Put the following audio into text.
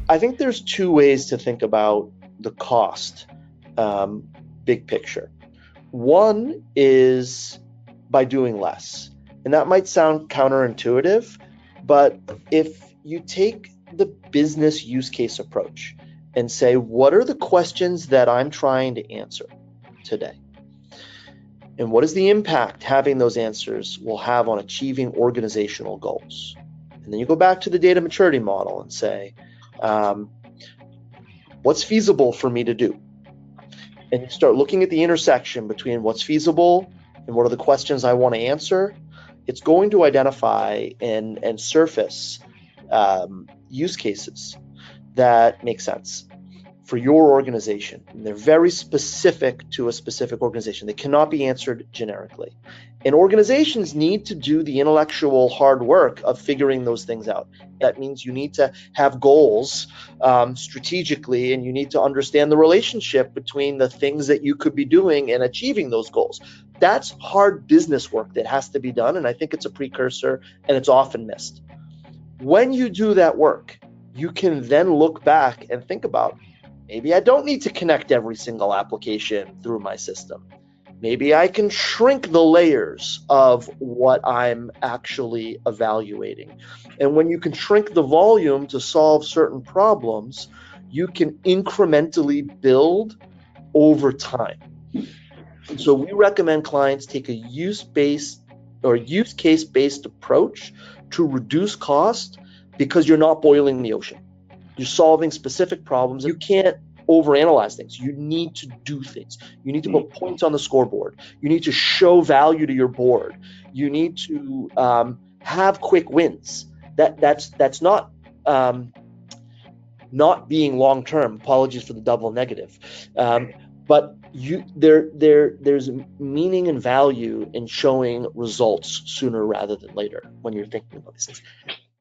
I think there's two ways to think about the cost, big picture. One is by doing less. And that might sound counterintuitive, but if you take the business use case approach and say, what are the questions that I'm trying to answer today? And what is the impact having those answers will have on achieving organizational goals? And then you go back to the data maturity model and say, what's feasible for me to do? And you start looking at the intersection between what's feasible and what are the questions I want to answer. It's going to identify and surface use cases that make sense for your organization. And they're very specific to a specific organization. They cannot be answered generically. And organizations need to do the intellectual hard work of figuring those things out. That means you need to have goals strategically, and you need to understand the relationship between the things that you could be doing and achieving those goals. That's hard business work that has to be done, and I think it's a precursor, and it's often missed. When you do that work, you can then look back and think about, maybe I don't need to connect every single application through my system. Maybe I can shrink the layers of what I'm actually evaluating. And when you can shrink the volume to solve certain problems, you can incrementally build over time. And so we recommend clients take a use-based or use case-based approach to reduce cost, because you're not boiling the ocean. You're solving specific problems. You can't overanalyze things. You need to do things. You need to put points on the scoreboard. You need to show value to your board. You need to have quick wins. That's not being long term. Apologies for the double negative, but there's meaning and value in showing results sooner rather than later when you're thinking about these things.